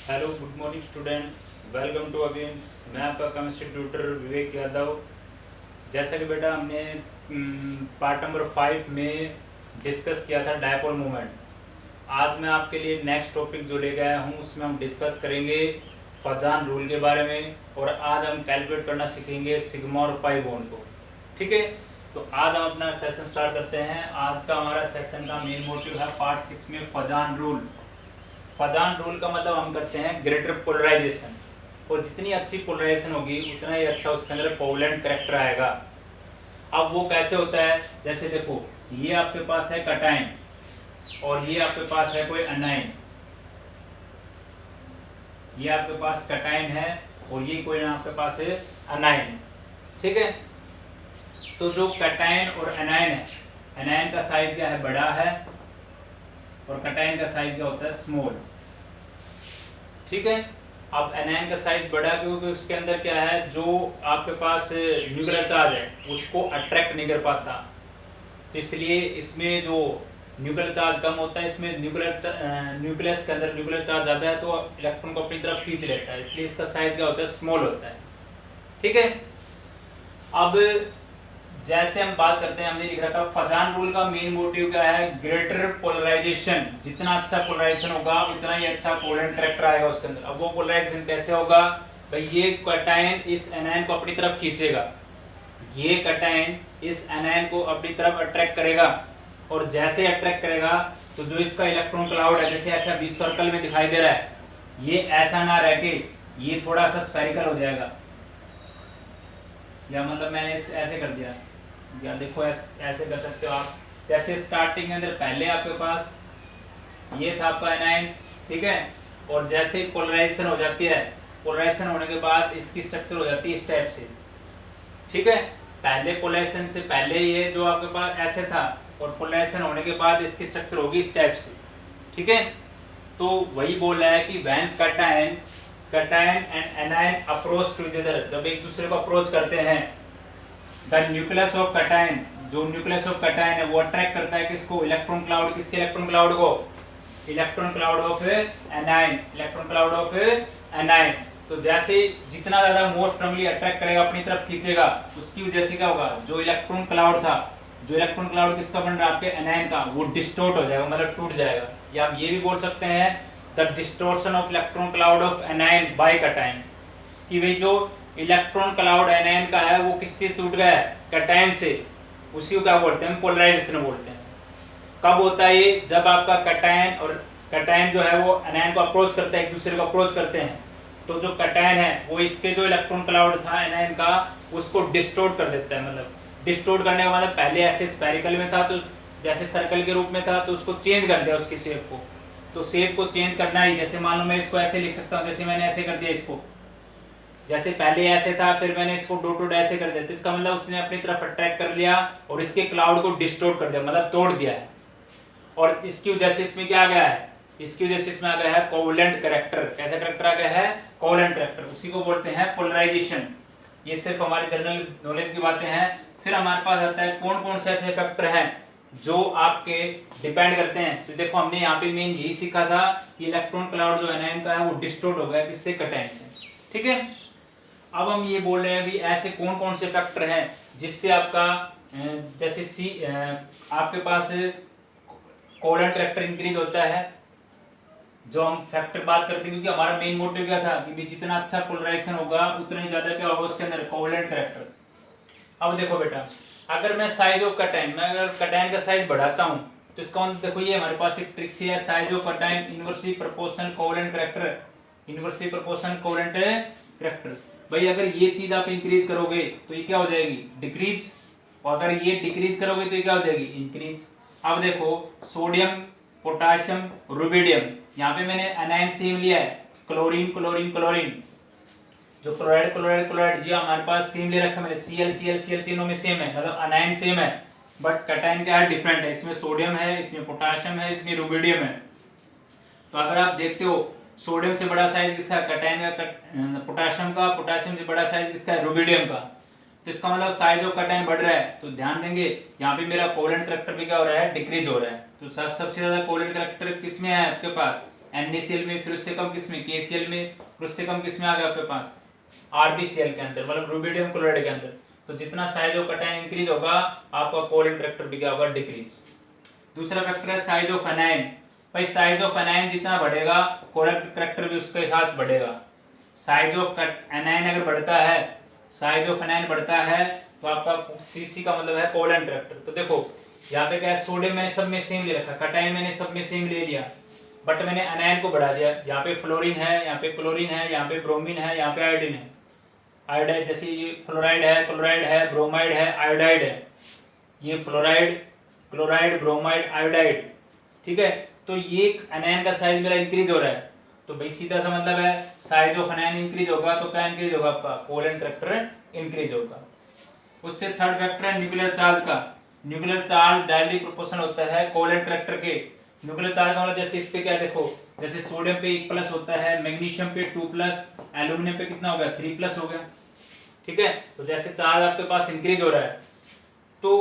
Hello good morning students. Welcome to अगेंस। मैं आपका केमिस्ट्री ट्यूटर विवेक यादव। जैसा कि बेटा हमने पार्ट नंबर 5 में डिस्कस किया था डायपोल मोमेंट। आज मैं आपके लिए नेक्स्ट टॉपिक जो ले गया हूँ उसमें हम डिस्कस करेंगे फजान रूल के बारे में, और आज हम कैलकुलेट करना सीखेंगे सिग्मा और पाई बॉन्ड को। ठीक है, तो आज हम अपना सेशन स्टार्ट करते हैं। आज का हमारा सेशन का मेन मोटिव है पार्ट 6 में फजान रूल। फजान रूल का मतलब हम करते हैं ग्रेटर पोलराइजेशन, और जितनी अच्छी पोलराइजेशन होगी उतना ही अच्छा उसके अंदर कोवलेंट करेक्टर आएगा। अब वो कैसे होता है, जैसे देखो ये आपके पास है कटाइन और ये आपके पास है कोई अनाइन। ये आपके पास कटाइन है और ये कोई आपके पास है अनाइन। ठीक है, तो जो कटाइन और अनाइन है, अनाइन का साइज क्या है, बड़ा है, और कटाइन का साइज क्या होता है, स्मॉल। ठीक है, अब एनायन का साइज बड़ा क्योंकि उसके अंदर क्या है, जो आपके पास न्यूक्लियर चार्ज है उसको अट्रैक्ट नहीं कर पाता, तो इसलिए इसमें जो न्यूक्लियर चार्ज कम होता है, इसमें न्यूक्लियस के अंदर न्यूक्लियर चार्ज ज़्यादा है तो इलेक्ट्रॉन को अपनी तरफ खींच लेता है, इसलिए इसका साइज क्या होता है, स्मॉल होता है। ठीक है, अब जैसे हम बात करते हैं, हमने लिख रखा फजान रूल का मेन मोटिव क्या है, ग्रेटर पोलराइजेशन। जितना अच्छा पोलराइजेशन होगा उतना ही अच्छा कोवलेंट करेक्टर आएगा उसके अंदर। अब वो पोलराइजेशन कैसे होगा भाई, ये कटायन इस एनायन को अपनी तरफ खींचेगा, ये कटायन इस एनायन को अपनी तरफ अट्रैक्ट करेगा, और जैसे अट्रैक्ट करेगा तो जो इसका इलेक्ट्रॉन क्लाउड है, जैसे ऐसा बीच सर्कल में दिखाई दे रहा है, ये ऐसा ना रह के ये थोड़ा सा स्फेरिकल हो जाएगा, या मतलब मैंने ऐसे कर दिया, या देखो ऐसे कर सकते हो आप। जैसे स्टार्टिंग के अंदर पहले आपके पास ये था आपका एनाइन, ठीक है, और जैसे पोलराइजेशन हो जाती है, पोलराइजेशन होने के बाद इसकी स्ट्रक्चर हो जाती है इस टाइप से। ठीक है, पहले पोलराइजेशन से पहले ये जो आपके पास ऐसे था, और पोलराइजेशन होने के बाद इसकी स्ट्रक्चर होगी इस टाइप से। ठीक है, तो वही बोल रहा है कि when cation and anion approach to each other, जब एक दूसरे को अप्रोच करते हैं, द न्यूक्लियस ऑफ कटायन, जो न्यूक्लियस ऑफ कटायन है वो अट्रैक्ट करता है किसको, इलेक्ट्रॉन क्लाउड। किसके इलेक्ट्रॉन क्लाउड को, electron cloud of anion, electron cloud of anion. तो जैसे जितना ज्यादा मोस्ट स्ट्रांगली अट्रैक्ट करेगा, अपनी तरफ खींचेगा, उसकी वजह से क्या होगा, जो इलेक्ट्रॉन क्लाउड था, जो इलेक्ट्रॉन क्लाउड किसका बन रहा है, आपके एनायन का, वो डिस्टोर्ट हो जाएगा, मतलब टूट जाएगा। या आप ये भी बोल सकते हैं the distortion of electron cloud of anion by cation, कि भाई जो इलेक्ट्रॉन क्लाउड एनायन का है वो किससे टूट गया है, कटायन से। उसी को क्या बोलते हैं, पोलराइजेशन बोलते हैं। कब होता है ये, जब आपका कटायन और कटायन जो है वो एनायन को अप्रोच करते हैं, एक दूसरे को अप्रोच करते हैं, तो जो कटायन है वो इसके जो इलेक्ट्रॉन क्लाउड था एनायन का, उसको डिस्टोर्ट कर देता है। मतलब डिस्टोर्ट करने का मतलब पहले ऐसे स्फेरिकल में था, तो जैसे सर्कल के रूप में था, तो उसको चेंज कर दिया उसकी शेप को। तो शेप को चेंज करना ही, जैसे मान लो मैं इसको ऐसे लिख सकता हूँ, जैसे मैंने ऐसे कर दिया इसको, जैसे पहले ऐसे था फिर मैंने इसको डॉट ऐसे कर दिया, तो इसका मतलब उसने अपनी तरफ अट्रैक्ट कर लिया और इसके क्लाउड को डिस्टोर्ट कर दिया, मतलब तोड़ दिया है। और इसकी वजह से इसमें क्या आ गया है, इसकी वजह से इसमें आ गया है कोवलेंट करेक्टर। कैसा करेक्टर आ गया है, कोवलेंट करेक्टर, उसी को बोलते हैं पोलराइजेशन। ये सिर्फ हमारे जनरल नॉलेज की बातें हैं। फिर हमारे पास आता है कौन कौन से ऐसे फैक्टर हैं जो आपके डिपेंड करते हैं। तो देखो हमने यहाँ पे मेन यही सीखा था कि इलेक्ट्रॉन क्लाउड जो एनायन का है वो डिस्टोर्ट हो गया किससे, कटायन से। ठीक है, अब हम ये बोल रहे हैं भी ऐसे कौन कौन से फैक्टर हैं जिससे आपका जैसे आपके पास कोवलेंट करेक्टर इंक्रीज होता है। जो हम फैक्टर बात करते हैं, क्योंकि हमारा मेन मोटिव क्या था कि जितना अच्छा पोलराइजेशन होगा उतना ही ज्यादा क्या होगा उसके अंदर, कोवलेंट करेक्टर। अब देखो बेटा, अगर मैं साइज ऑफ कटायन, मैं अगर कटायन का साइज बढ़ाता हूँ तो इसका मतलब देखो ये हमारे पास एक ट्रिक है, size of cation inversely proportional covalent character, inversely proportional covalent character. भाई अगर ये चीज आप इंक्रीज करोगे तो ये क्या हो जाएगी, डिक्रीज, और अगर ये डिक्रीज करोगे तो ये क्या हो जाएगी, इंक्रीज। अब देखो सोडियम, पोटाशियम, रुबिडियम, यहाँ पे मैंने अनायन सेम लिया है, क्लोरीन क्लोरीन क्लोरीन, जो क्लोराइड क्लोराइड क्लोराइड जी हमारे पास सेम ले रखा है मैंने, Cl तीनों में सेम है, मतलब अनायन सेम है, बट कटायन क्या है, डिफरेंट है। इसमें सोडियम है, इसमें पोटाशियम है, इसमें रुबिडियम है। तो अगर आप देखते हो सोडियम से बड़ा साइज किसका है, कटायन का, पोटाशियम का, पोटाशियम से बड़ा साइज किसका है, रुबिडियम का। तो इसका मतलब साइज ऑफ कटायन बढ़ रहा है, तो ध्यान देंगे यहाँ पे मेरा कोवलेंट करेक्टर भी क्या हो रहा है, डिक्रीज हो रहा है। तो सबसे ज्यादा कोवलेंट करेक्टर किसमें है आपके पास, NaCl में, फिर उससे कम किस में KCl में, फिर उससे कम किस में आ गया आपके पास RbCl के अंदर, मतलब रुबिडियम क्लोराइड के अंदर। तो जितना साइज ऑफ कटायन इंक्रीज होगा आपका कॉलन ट्रैक्टर भी क्या होगा डिक्रीज। दूसरा फैक्टर है साइज ऑफ एनायन। भाई साइज ऑफ एनायन जितना बढ़ेगा कॉलन ट्रैक्टर भी उसके साथ बढ़ेगा। साइज ऑफ एनायन अगर बढ़ता है, साइज ऑफ एनायन बढ़ता है तो आपका CC का मतलब है कॉलन ट्रैक्टर। तो देखो यहाँ पे क्या है, सोडियम मैंने सब में सेम ले रखा, कटायन मैंने सब में सेम ले लिया, बट मैंने एनायन को बढ़ा दिया। यहाँ पे फ्लोरीन है, यहाँ पे क्लोरीन है, यहाँ पे ब्रोमीन है, यहाँ पे आयोडीन है। आयोडाइड जैसे ये फ्लोराइड है, ब्रोमाइड है, आयोडाइड है, ये फ्लोराइड, क्लोराइड, ब्रोमाइड, आयोडाइड, ठीक है। तो ये एनायन का साइज मेरा इंक्रीज हो रहा है, तो भाई सीधा सा मतलब है साइज ऑफ एनायन इंक्रीज होगा तो क्या इंक्रीज होगा आपका कॉलन ट्रैक्टर इंक्रीज होगा। उससे थर्ड फैक्टर है न्यूक्लियर चार्ज का। न्यूक्लियर चार्ज डायरेक्टली प्रोपोर्शनल होता है कॉलन ट्रैक्टर के। न्यूक्लियर चार्ज का मतलब जैसे इस पे क्या देखो, जैसे सोडियम पे 1+ होता है, मैग्नीशियम पे 2+, एल्यूमिनियम पे कितना हो गया 3+ हो गया, ठीक है। तो जैसे चार्ज आपके पास इंक्रीज हो रहा है तो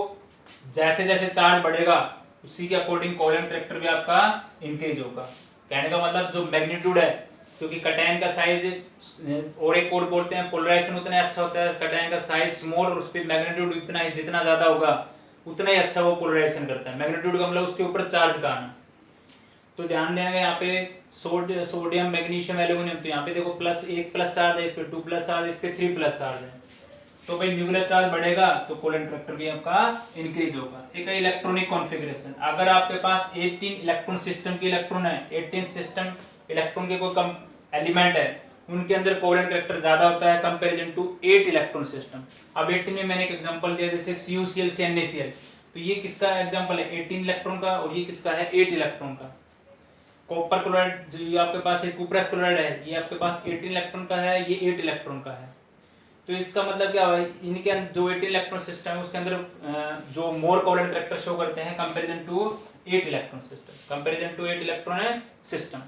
जैसे जैसे चार्ज बढ़ेगा उसी के अकॉर्डिंग कॉलन ट्रैक्टर भी आपका इंक्रीज होगा। कहने का मतलब जो मैग्नीट्यूड है, क्योंकि कटायन का साइज और एक कोड बोलते हैं पोलराइजेशन उतना अच्छा होता है, कटायन का साइज स्मॉल और उस पर मैग्नीट्यूड इतना ही जितना ज्यादा होगा उतना ही अच्छा वो पोलराइजेशन करता है। मैग्नीट्यूड का मतलब उसके ऊपर चार्ज का आना। तो ध्यान देंगे यहाँ पे सोडियम, मैग्नीशियम, एल्यूमिनियम, तो यहाँ पे देखो +1+ चार्ज है, इस पे 2+ चार्ज, इस पे 3+ चार्ज है। तो भाई न्यूक्लियर चार्ज बढ़ेगा तो कॉलन ट्रैक्टर भी आपका इंक्रीज होगा। एक है इलेक्ट्रॉनिक कॉन्फ़िगरेशन। अगर आपके पास 18 इलेक्ट्रॉन सिस्टम के इलेक्ट्रॉन है, 18 सिस्टम इलेक्ट्रॉन के कोई कम एलिमेंट है, उनके अंदर कॉलन ट्रैक्टर ज्यादा होता है कंपैरिजन टू 8 इलेक्ट्रॉन सिस्टम। अब 18 में मैंने एक एग्जांपल दिया जैसे CuCl से NaCl, तो ये किसका एग्जांपल है 18 इलेक्ट्रॉन का, और ये किसका है 8 इलेक्ट्रॉन का। कॉपर क्लोराइड जो ये आपके पास है, कुप्रस क्लोराइड है, ये आपके पास 18 इलेक्ट्रॉन का है, ये 8 इलेक्ट्रॉन का है। तो इसका मतलब क्या है, इनके जो 18 इलेक्ट्रॉन सिस्टम है उसके अंदर जो मोर कॉलन ट्रैक्टर शो करते हैं comparison to 8 electron system, comparison to 8 electron है सिस्टम।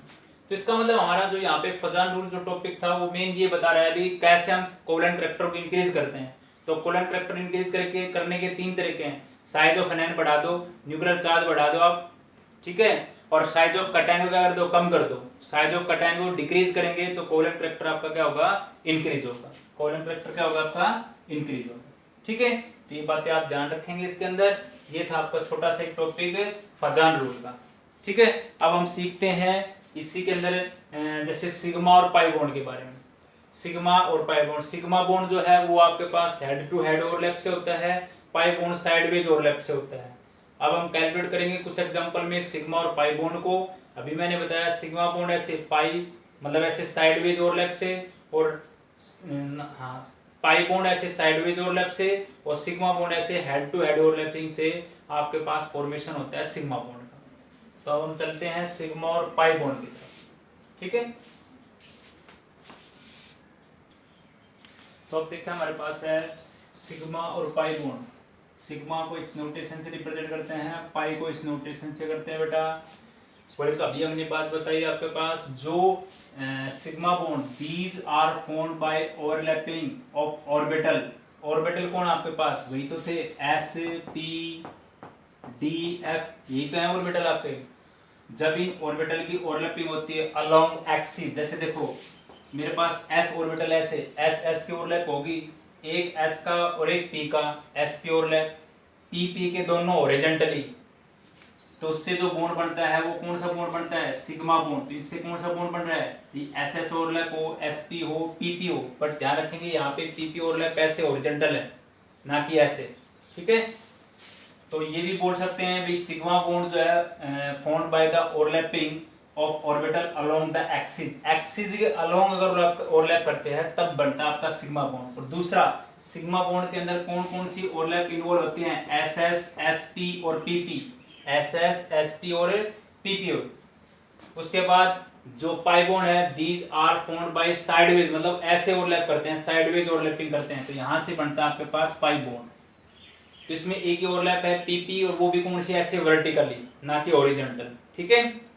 तो इसका मतलब हमारा जो यहाँ पे फजान रूल जो टॉपिक था वो मेन ये बता रहा है अभी कैसे हम कॉलन ट्रैक्टर को इंक्रीज करते हैं। तो कॉलन ट्रैक्टर इंक्रीज करने के 3 तरीके हैं। साइज ऑफ एनायन बढ़ा दो, न्यूक्लियर चार्ज बढ़ा दो आप, ठीक है, और साइज ऑफ कटायन को क्या कर दो कम कर दो। साइज ऑफ कटायन को डिक्रीज करेंगे तो कॉलन ट्रैक्टर आपका क्या होगा इंक्रीज होगा। कॉलन ट्रैक्टर क्या होगा आपका इंक्रीज होगा, ठीक है। तो ये बातें आप ध्यान रखेंगे इसके अंदर। ये था आपका छोटा सा एक टॉपिक फजान रूल का, ठीक है। अब हम सीखते हैं इसी के अंदर जैसे सिग्मा और पाई बॉन्ड के बारे में। सिग्मा और पाई बॉन्ड, सिग्मा बॉन्ड जो है वो आपके पास हेड टू हेड ओवरलैप से होता है, पाई बॉन्ड साइडवेज ओवरलैप से होता है। अब हम कैलकुलेट करेंगे कुछ एग्जांपल में सिग्मा और पाई बॉन्ड को। अभी मैंने बताया सिग्मा बॉन्ड ऐसे पाई मतलब ऐसे साइडवेज ओवरलैप से, और हाँ पाई बॉन्ड ऐसे साइडवेज ओवरलैप से, और सिग्मा बॉन्ड ऐसे हेड टू हेड ओवरलैपिंग से आपके पास फॉर्मेशन होता है सिग्मा बॉन्ड का। तो अब हम चलते हैं सिग्मा और पाई बॉन्ड की तरफ, ठीक है। तो अब देखते हैं हमारे पास है सिग्मा और पाई बॉन्ड। सिग्मा को इस नोटेशन से रिप्रेजेंट करते हैं, पाई को इस नोटेशन से करते हैं बेटा। बोले तो अभी हमने बात बताई आपके पास जो sigma bond these are formed by overlapping of orbital. Orbital कौन आपके पास वही तो थे S P D F, यही तो है ऑर्बिटल आपके। जब इन ऑर्बिटल की ओवरलैपिंग होती है अलोंग एक्सिस, जैसे देखो मेरे पास S ऑर्बिटल ऐसे S की ओवरलैप होगी, एक S का और एक P का, S P ओवरलैप, P के दोनों हॉरिजॉन्टली, तो उससे जो बॉन्ड बनता है वो कौन सा बॉन्ड बनता है सिग्मा बॉन्ड। तो इससे कौन सा बॉन्ड बन रहा है SS ओवरलैप हो, SP हो, PP हो, बट ध्यान रखेंगे यहाँ पे PP ओवरलैप ऐसे हॉरिजॉन्टल है ना कि ऐसे, ठीक है। तो ये भी बोल सकते हैं भाई सिग्मा बॉन्ड जो है formed by the overlapping of orbital along the axis, axis के अलोंग अगर ओवरलैप करते हैं तब बनता है आपका सिग्मा बॉन्ड। और दूसरा सिग्मा बॉन्ड के अंदर कौन कौन सी ओवरलैप इन्वॉल्व होती हैं SS SP और PP, SS SP और PP। उसके बाद जो पाई बॉन्ड है these are formed by sideways, मतलब ऐसे ओवरलैप करते हैं, साइडवेज ओवरलैपिंग करते हैं, तो यहां से बनता है आपके पास पाई बॉन्ड। तो इसमें एक ही ओवरलैप है PP, और वो भी कौन सी ऐसे वर्टिकली ना कि हॉरिजॉन्टल, ठीक है।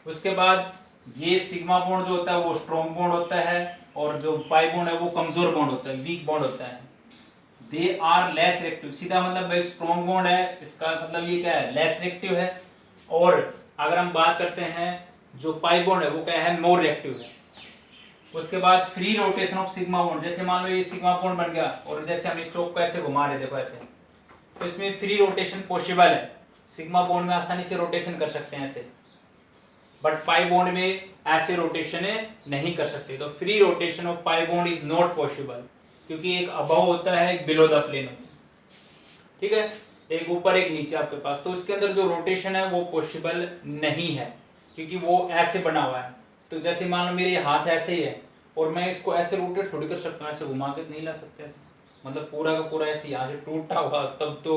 उसके बाद ये सिग्मा बॉन्ड जो होता है वो स्ट्रॉन्ग बॉन्ड होता है, और जो पाई बॉन्ड है वो कमजोर बॉन्ड होता है, वीक बॉन्ड होता है। दे आर लेस रिएक्टिव, सीधा मतलब भाई स्ट्रॉन्ग बॉन्ड है, इसका मतलब ये क्या है लेस रिएक्टिव है। और अगर हम बात करते हैं जो पाई बॉन्ड है वो क्या है, मोर रिएक्टिव है। उसके बाद free rotation of sigma bond, जैसे मान लो ये सिग्मा बॉन्ड बन गया और जैसे हम एक चौक को ऐसे घुमा रहे देखो ऐसे, तो इसमें फ्री रोटेशन पॉसिबल है। सिग्मा बॉन्ड में आसानी से रोटेशन कर सकते हैं ऐसे, बट पाई बॉन्ड में ऐसे रोटेशन नहीं कर सकते। तो free rotation of pi bond is not possible, क्योंकि एक अबव होता है एक बिलो द प्लेन होता है, ठीक है, एक ऊपर एक नीचे आपके पास। तो उसके अंदर जो रोटेशन है वो पॉसिबल नहीं है, क्योंकि वो ऐसे बना हुआ है। तो जैसे मान लो मेरे हाथ ऐसे ही है और मैं इसको ऐसे रोटेट थोड़ी कर सकता हूँ, ऐसे घुमा के नहीं ला सकते ऐसे, मतलब पूरा का पूरा ऐसे यहाँ से टूटा हुआ तब तो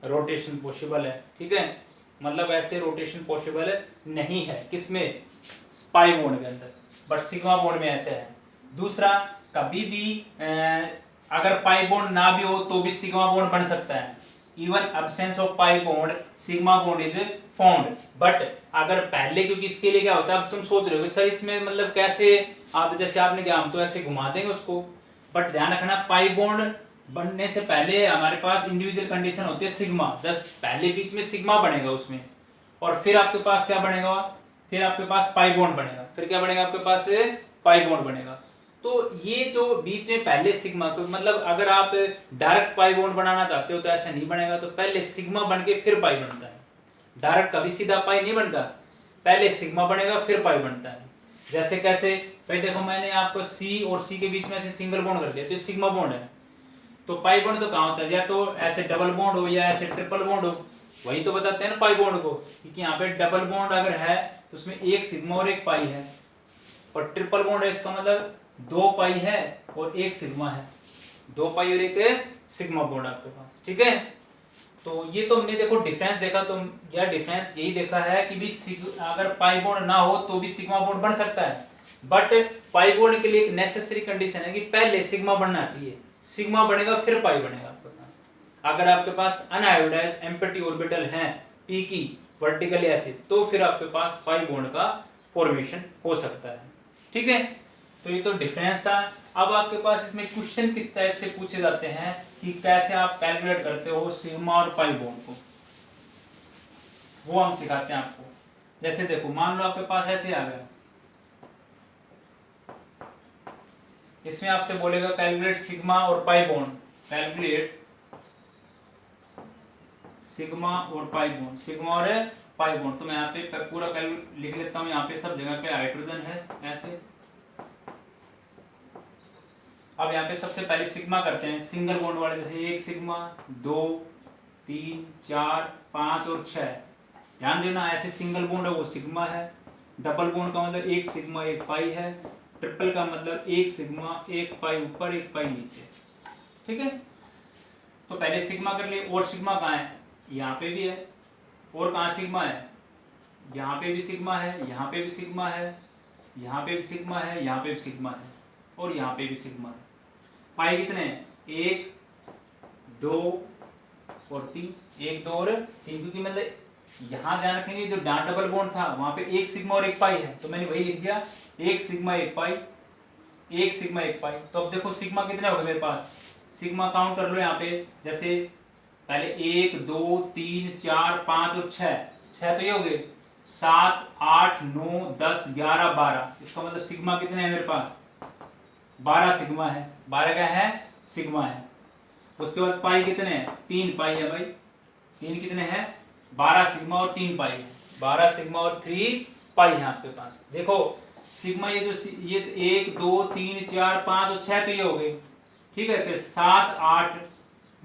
रोटेशन पॉसिबल है, ठीक है। मतलब ऐसे रोटेशन पॉसिबल नहीं है किसमें, पाई बॉन्ड के अंदर, बट सिग्मा बॉन्ड में ऐसे है। दूसरा, कभी भी अगर पाई बॉन्ड ना भी हो तो भी सिग्मा बॉन्ड बन सकता है। Even absence of pi bond sigma bond is found. But अगर पहले, क्योंकि इसके लिए क्या होता है, अब तुम सोच रहे हो सर इसमें मतलब कैसे, आप जैसे आपने क्या, हम तो ऐसे घुमा देंगे उसको, बट ध्यान रखना पाई बॉन्ड बनने से पहले हमारे पास इंडिविजुअल कंडीशन होती है सिग्मा। जब पहले बीच में सिग्मा बनेगा उसमें, और फिर आपके पास क्या बनेगा, फिर आपके पास पाई बॉन्ड बनेगा, फिर क्या बनेगा आपके पास, पाई बॉन्ड बनेगा। तो ये जो बीच में पहले सिग्मा को, मतलब अगर आप डायरेक्ट पाई बॉन्ड बनाना चाहते हो तो ऐसा नहीं बनेगा, तो पहले सिग्मा बन के फिर पाई बनता है। डायरेक्ट कभी सीधा पाई नहीं बनता, पहले सिग्मा बनेगा फिर पाई बनता है। जैसे कैसे भाई देखो, मैंने आपको सी और सी के बीच में ऐसे सिंगल बॉन्ड कर दिया तो सिग्मा बॉन्ड है। तो पाई बॉन्ड तो कहाँ होता है, या तो ऐसे डबल बॉन्ड हो या ऐसे ट्रिपल बॉन्ड हो, वही तो बताते हैं ना पाई बॉन्ड को, क्योंकि यहाँ पे डबल बॉन्ड अगर है तो उसमें एक सिग्मा और एक पाई है, और ट्रिपल बॉन्ड है इसका मतलब दो पाई है और एक सिग्मा है, दो पाई और एक सिग्मा बॉन्ड आपके पास, ठीक है। तो ये तो हमने देखो डिफरेंस देखा, तो यह डिफरेंस यही देखा है कि भी अगर पाई बॉन्ड ना हो तो भी सिग्मा बॉन्ड बन सकता है, बट पाई बॉन्ड के लिए एक नेसेसरी कंडीशन है कि पहले सिग्मा बनना चाहिए, सिग्मा बनेगा फिर पाई बनेगा आपके पास। अगर आपके पास अनआयोडाइज्ड एम्प्टी ऑर्बिटल है पी की वर्टिकली ऐसे, तो फिर आपके पास पाई बॉन्ड का फॉर्मेशन हो सकता है, ठीक है। तो ये तो डिफरेंस था। अब आपके पास इसमें क्वेश्चन किस टाइप से पूछे जाते हैं कि कैसे आप कैलकुलेट करते हो सिग्मा और पाई बॉन्ड को, वो हम सिखाते हैं आपको। जैसे देखो मान लो आपके पास ऐसे आ गया, इसमें आपसे बोलेगा कैलकुलेट सिग्मा और पाई बॉन्ड, कैलकुलेट सिग्मा और पाई बॉन्ड, सिग्मा और पाई बॉन्ड। तो मैं यहाँ पे पूरा लिख लेता हूँ, यहाँ पे सब जगह पे हाइड्रोजन है ऐसे। अब यहाँ पे सबसे पहले सिग्मा करते हैं, सिंगल बॉन्ड वाले, जैसे एक सिग्मा, 2 3 4 5 और 6। ध्यान देना ऐसे सिंगल बॉन्ड है वो सिग्मा है, डबल बॉन्ड का मतलब एक सिग्मा एक पाई है, ट्रिपल का मतलब एक सिग्मा एक पाई ऊपर एक पाई नीचे, ठीक है। तो पहले सिग्मा कर लिए। और सिग्मा कहाँ है, यहाँ पे भी है, और कहाँ सिग्मा है, यहाँ पे भी सिग्मा है, यहाँ पे भी सिग्मा है, यहाँ पे भी सिग्मा है, यहाँ पे भी सिग्मा है, और यहाँ पे भी सिग्मा है। पाई कितने हैं, 1 2 और 3, 1 2 और 3, क्योंकि मतलब यहाँ ध्यान रखेंगे जो डबल बॉन्ड था वहां पे एक सिग्मा और एक पाई है, तो मैंने वही लिख दिया, एक सिग्मा एक पाई, एक सिग्मा एक पाई। तो अब देखो सिग्मा कितने हो गए मेरे पास, सिग्मा काउंट कर लो यहाँ पे, जैसे पहले 1 2 3 4 5 और 6 तो ये हो गए, 7 8 9 10 11 12। इसका मतलब सिग्मा कितने हैं मेरे पास, 12 सिग्मा है, 12 क्या है, सिग्मा है। उसके बाद पाई कितने हैं, 3 पाई है भाई, 3 कितने हैं, 12 सिग्मा और 3 पाई है, 12 सिग्मा और 3 पाई है आपके पास। देखो सिग्मा ये जो ये 1 2 3 4 5 और 6 तो ये हो गए, ठीक है। फिर 7 8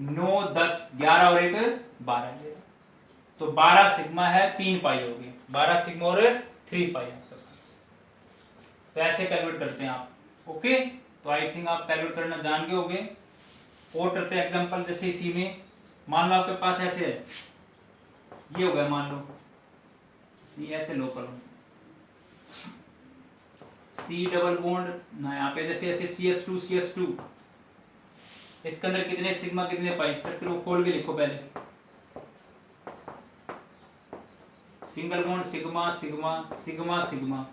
9 10 11 और 1 12, तो 12 सिग्मा है 3 पाई हो गई, 12 सिग्मा और 3 पाई आपके पास। तो ऐसे कैलकुलेट करते हैं आप, ओके। तो आई थिंक आप कैलकुलेट करना जान गए होंगे। और करते हैं एग्जांपल, जैसे इसी में मान लो आपके पास ऐसे है, ये हो गया, मान लो ये ऐसे लो करो, सी डबल बॉन्ड ना, यहाँ पे जैसे ऐसे CH2 इसके अंदर कितने सिग्मा कितने पाई, स्ट्रक्चर को खोल के लिखो पहले। Single bond sigma sigma sigma sigma,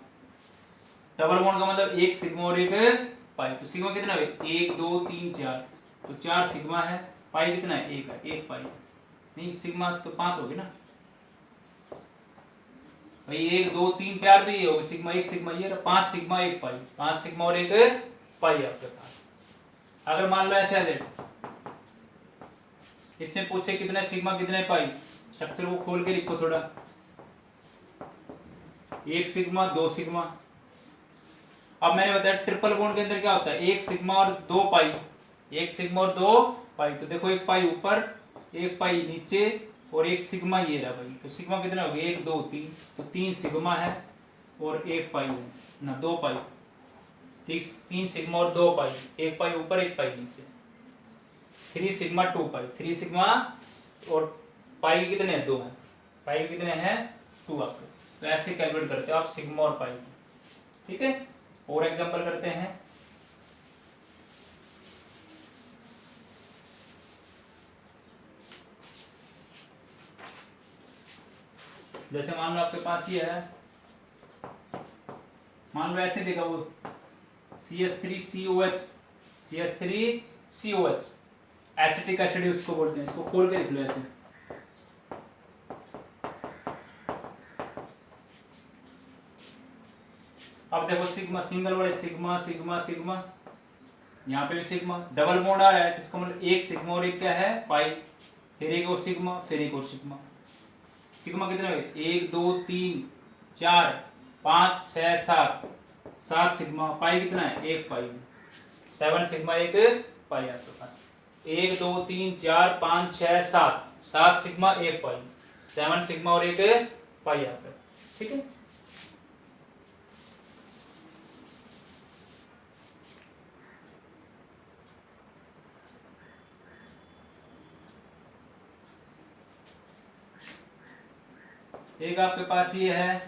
double bond का मतलब एक सिग्मा और एक पाई। तो सिग्मा कितना है, 1 2 3 4, तो 4 सिग्मा है, पाई कितना है, 1 है, 1 पाई नहीं, सिग्मा तो 5 हो गए ना, भाई 1 2 3 4 तो ये होगा सिग्मा, एक सिग्मा ये, 5 सिग्मा 1 पाई, 5 सिग्मा और 1 पाई आपके पास। अगर मान लो ऐसे आ जाए, इसमें पूछे कितने सिग्मा कितने पाई, स्ट्रक्चर को खोल के लिखो थोड़ा, 1 सिग्मा 2 सिग्मा। अब मैंने बताया ट्रिपल बॉन्ड के अंदर क्या होता है, 1 सिग्मा और 2 पाई, 1 सिग्मा और 2 पाई, तो देखो 1 पाई ऊपर 1 पाई नीचे और 1 सिग्मा ये रहा भाई, तो सिग्मा कितना हो गया 1 2 3, तो 3 सिग्मा है और 1 पाई है ना, 2 पाई, 3 सिग्मा और 2 पाई, 1 पाई ऊपर 1 पाई नीचे, 3 सिग्मा 2 पाई, 3 सिग्मा और पाई कितने हैं 2 है, पाई कितने हैं 2 आपके। तो ऐसे कैलकुलेट करते हो आप सिग्मा और पाई, ठीक है। और एग्जांपल करते हैं, जैसे मान लो आपके पास ये है, मान लो ऐसे देगा वो CH3COH, CH3COH एसिटिक एसिड उसको बोलते हैं, इसको खोल के लिख लो ऐसे। अब देखो sigma single word, sigma sigma sigma, यहाँ पे भी सिग्मा, डबल बॉन्ड आ रहा है तो इसका मतलब 1 सिग्मा और 1 क्या है पाई, फिर एक और सिग्मा, फिर एक और सिग्मा। सिग्मा कितने हुए 1 2 3 4 5 6 7, 7 सिग्मा, पाई कितना है 1 पाई, 7 सिग्मा 1 पाई आपके पास। 1 2 3 4 5 6 7, 7 सिग्मा 1 पाई, 7 सिग्मा और 1 पाई आपके पास, ठीक है। एक आपके पास ये है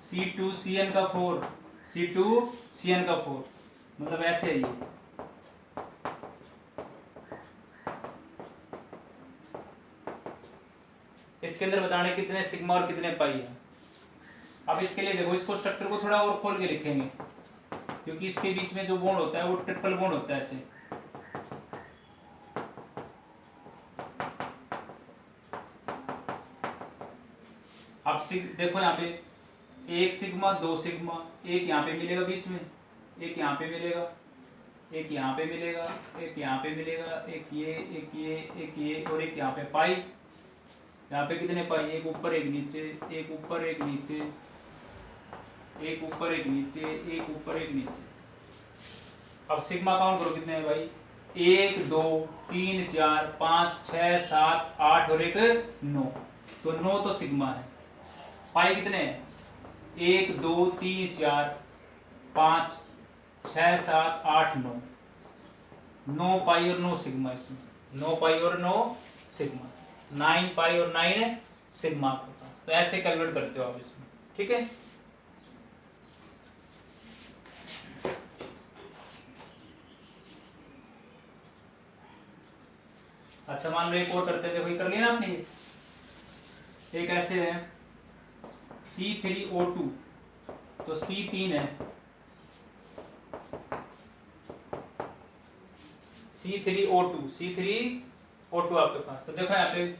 C2CN4, C2CN4, मतलब ऐसे है ये, इसके अंदर बताने कितने सिग्मा और कितने पाई है। अब इसके लिए देखो इसको स्ट्रक्चर को थोड़ा और खोल के लिखेंगे, क्योंकि इसके बीच में जो बॉन्ड होता है वो ट्रिपल बॉन्ड होता है ऐसे। अब देखो यहाँ पे 1 सिग्मा 2 सिग्मा, एक यहाँ पे मिलेगा बीच में, एक यहाँ पे मिलेगा, एक यहाँ पे मिलेगा, एक यहाँ पे मिलेगा, एक ये एक ये एक ये और एक यहाँ पे पाई। यहाँ पे कितने पाई, एक ऊपर एक नीचे, एक ऊपर एक नीचे, एक ऊपर एक नीचे, एक ऊपर एक नीचे। अब सिग्मा काउंट करो कितने हैं भाई, 1 2 3 4 5 6 7 8 और एक 9, तो 9 तो सिग्मा है। पाई कितने हैं 1 2 3 4 5 6 7 8 9, 9 पाई और 9 सिग्मा, इसमें 9 पाई और 9 सिग्मा, 9 पाई और 9 सिग्मा आपके पास। तो ऐसे कैलकुलेट करते हो आप इसमें, ठीक है। अच्छा मान लो एक और करते हैं, देखो ये कर लिया ना आपने, एक ऐसे है C3O2, तो C3 है, C3O2 आपके पास। तो देखो यहाँ पे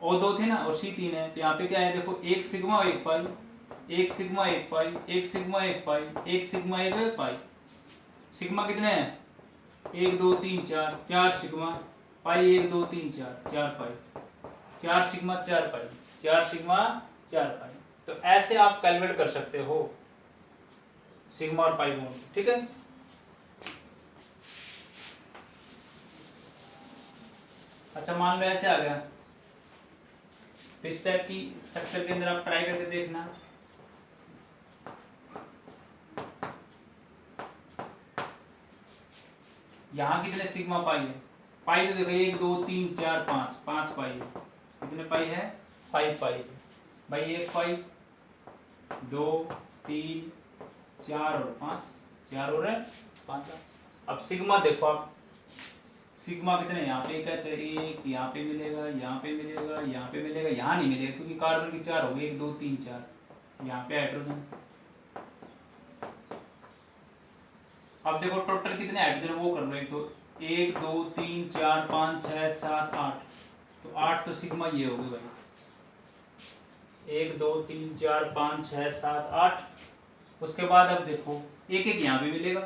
O2 थे ना और C3 है, तो यहाँ पे क्या है देखो 1 सिग्मा 1 पाई, 1 सिग्मा 1 पाई, 1 सिग्मा 1 पाई, 1 सिग्मा 1 पाई। सिग्मा कितने हैं 1 2 3 4, 4 सिग्मा, पाई 1 2 3 4, 4 पाई, 4 सिग्मा 4 पाई, 4 सिग्मा 4 पाई। तो ऐसे आप कैलकुलेट कर सकते हो सिग्मा और पाई बॉन्ड, ठीक है। अच्छा मान लो ऐसे आ गया, तो इस टाइप की स्ट्रक्चर के अंदर आप ट्राई करके देखना। यहाँ कितने सिग्मा पाई है, पाई तो देखो 1 2 3 4 5, 5 पाई है, कितने पाई है 5 पाई है भाई, 1 पाई 2 3 4 और 5, 4 और 5। अब सिग्मा देखो आप, सिग्मा कितने यहाँ पे क्या चाहिए, एक यहाँ पे मिलेगा, यहाँ पे मिलेगा, यहाँ पे मिलेगा, यहाँ नहीं मिलेगा क्योंकि कार्बन की 4 हो गई, 1 2 3 4, यहाँ पे हाइड्रोजन। अब देखो टोटल कितने हाइड्रोजन वो कर रहे हैं, तो 1 2 3 4 5 6 7 8, तो 8 तो सिग्मा ये हो गए भाई, 1 2 3 4 5 6 7 8। उसके बाद अब देखो एक एक यहाँ पे मिलेगा,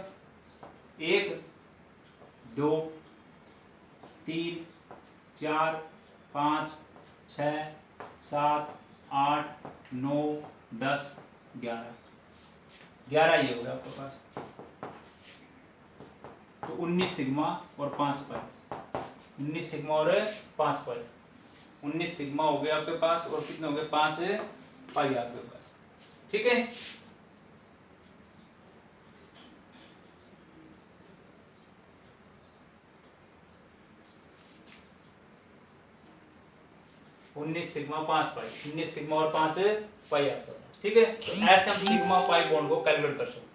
1 2 3 4 5 6 7 8 9 10 11 11 ये हो गया आपके पास। तो 19 सिग्मा और 5 पाई, 19 सिग्मा और 5 पाई, 19 सिग्मा हो गया आपके पास और कितने हो गए 5 पाई आपके पास। ठीक है, उन्नीस सिग्मा 5 पाई, 19 सिग्मा और 5 पाई आपके पास। ठीक है, तो ऐसे हम सिग्मा पाई बॉन्ड को कैलकुलेट कर सकते हैं।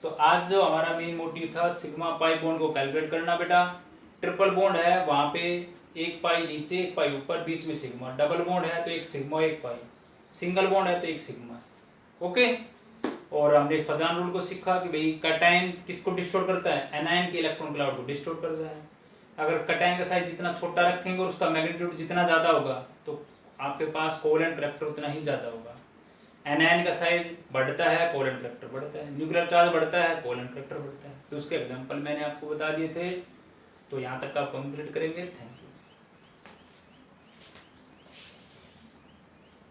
तो आज जो हमारा मेन मोटिव था सिग्मा पाई बॉन्ड को कैलकुलेट करना बेटा। ट्रिपल बॉन्ड है वहां पे एक पाई नीचे एक पाई ऊपर बीच में सिग्मा, डबल बॉन्ड है तो एक सिग्मा एक पाई, सिंगल बॉन्ड है तो एक सिग्मा। ओके, और हमने फजान रूल को सीखा कि भाई कैटायन किसको डिस्टोर करता है, एनायन के इलेक्ट्रॉन क्लाउड को डिस्टोर करता है। अगर कैटायन का साइज जितना छोटा रखेंगे और उसका मैग्नीट्यूड जितना ज्यादा होगा तो आपके पास कोवेलेंट करैक्टर उतना ही ज्यादा होगा। एनायन का साइज बढ़ता है कोवेलेंट करैक्टर बढ़ता है, न्यूक्लियर चार्ज बढ़ता है कोवेलेंट करैक्टर बढ़ता है। तो उसके एग्जांपल मैंने आपको बता दिए थे। तो यहाँ तक आप कंप्लीट करेंगे। Thank you.